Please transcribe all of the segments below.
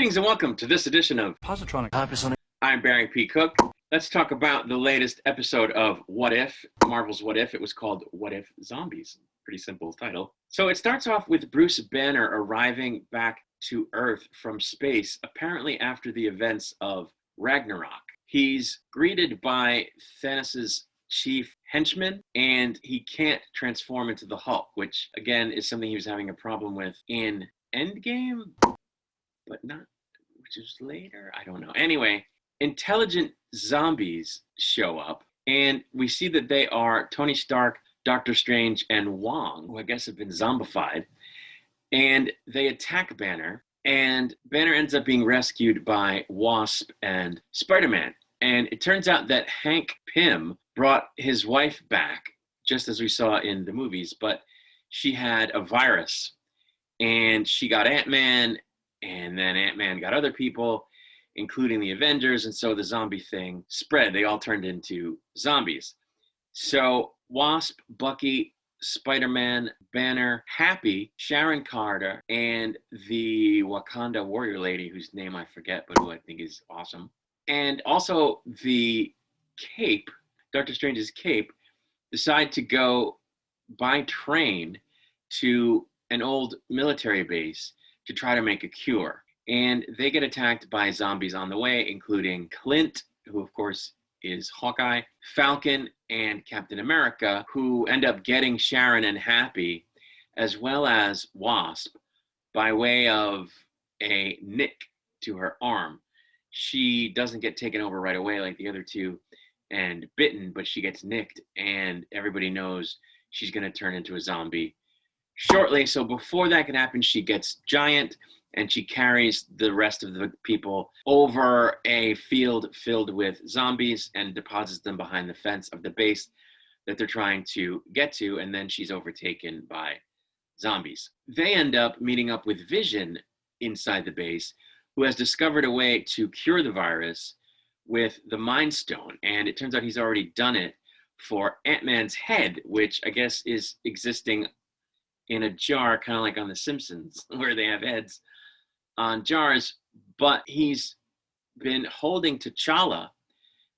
Greetings and welcome to this edition of Positronic. I'm Barry P. Cook. Let's talk about the latest episode of What If, Marvel's What If. It was called What If Zombies. Pretty simple title. So it starts off with Bruce Banner arriving back to Earth from space, apparently after the events of Ragnarok. He's greeted by Thanos' chief henchman, and he can't transform into the Hulk, which again is something he was having a problem with in Endgame, but not, which is later. I don't know. Anyway, intelligent zombies show up, and we see that they are Tony Stark, Doctor Strange, and Wong, who I guess have been zombified, and they attack Banner, and Banner ends up being rescued by Wasp and Spider-Man. And it turns out that Hank Pym brought his wife back, just as we saw in the movies, but she had a virus, and she got Ant-Man, and then Ant-Man got other people, including the Avengers, and so the zombie thing spread. They all turned into zombies. So Wasp, Bucky, Spider-Man, Banner, Happy, Sharon Carter, and the Wakanda warrior lady, whose name I forget, but who I think is awesome. And also the Cape, Doctor Strange's Cape, decide to go by train to an old military base to try to make a cure. And they get attacked by zombies on the way, including Clint, who of course is Hawkeye, Falcon, and Captain America, who end up getting Sharon and Happy, as well as Wasp, by way of a nick to her arm. She doesn't get taken over right away like the other two and bitten, but she gets nicked, and everybody knows she's going to turn into a zombie shortly. So before that can happen, she gets giant, and she carries the rest of the people over a field filled with zombies and deposits them behind the fence of the base that they're trying to get to, and then she's overtaken by zombies. They end up meeting up with Vision inside the base, who has discovered a way to cure the virus with the Mind Stone, and it turns out he's already done it for Ant-Man's head, which I guess is existing in a jar, kind of like on The Simpsons, where they have heads on jars, but he's been holding T'Challa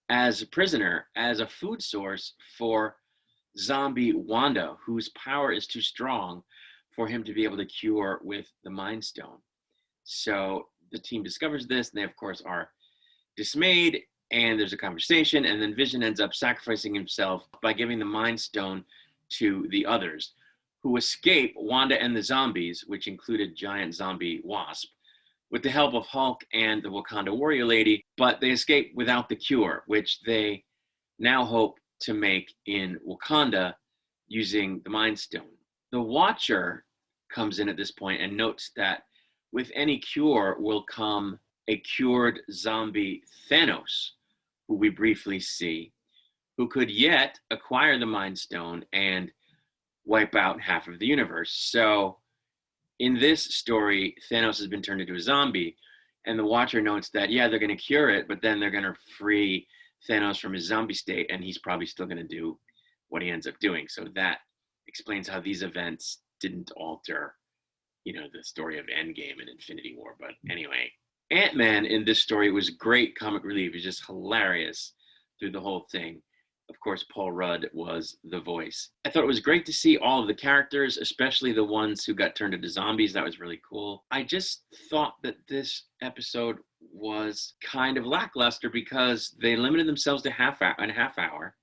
as a prisoner, as a food source for zombie Wanda, whose power is too strong for him to be able to cure with the Mind Stone. So the team discovers this, and they, of course, are dismayed, and there's a conversation, and then Vision ends up sacrificing himself by giving the Mind Stone to the others, who escape Wanda and the zombies, which included giant zombie Wasp, with the help of Hulk and the Wakanda warrior lady, but they escape without the cure, which they now hope to make in Wakanda using the Mind Stone. The Watcher comes in at this point and notes that with any cure will come a cured zombie Thanos, who we briefly see, who could yet acquire the Mind Stone and wipe out half of the universe. So in this story, Thanos has been turned into a zombie, and the Watcher notes that, yeah, they're going to cure it, but then they're going to free Thanos from his zombie state, and he's probably still going to do what he ends up doing. So that explains how these events didn't alter, the story of Endgame and Infinity War. But anyway, Ant-Man in this story was great comic relief. It was just hilarious through the whole thing. Of course, Paul Rudd was the voice. I thought it was great to see all of the characters, especially the ones who got turned into zombies. That was really cool. I just thought that this episode was kind of lackluster because they limited themselves to a half hour,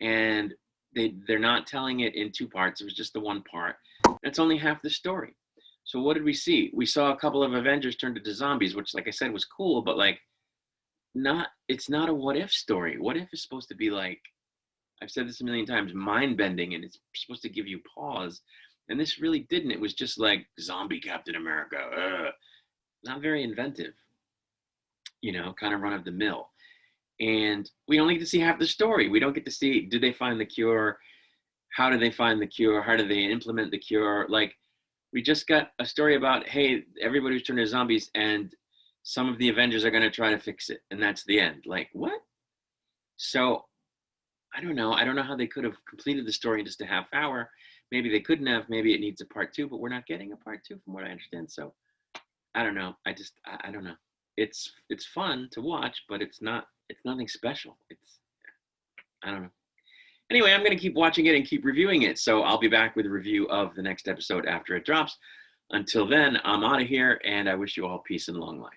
and they're not telling it in two parts. It was just the one part. It's only half the story. So what did we see? We saw a couple of Avengers turned into zombies, which, like I said, was cool, but it's not a what if story. What if is supposed to be like, I've said this a million times, mind-bending, and it's supposed to give you pause. And this really didn't. It was just like zombie Captain America. Not very inventive, kind of run-of-the-mill. And we only get to see half the story. We don't get to see, did they find the cure? How did they find the cure? How do they implement the cure? We just got a story about, hey, everybody's turned into zombies, and some of the Avengers are going to try to fix it. And that's the end. What? So I don't know. I don't know how they could have completed the story in just a half hour. Maybe they couldn't have. Maybe it needs a part two, but we're not getting a part two from what I understand. So I don't know. I don't know. it's fun to watch, but it's nothing special. I don't know. Anyway, I'm going to keep watching it and keep reviewing it. So I'll be back with a review of the next episode after it drops. Until then, I'm out of here, and I wish you all peace and long life.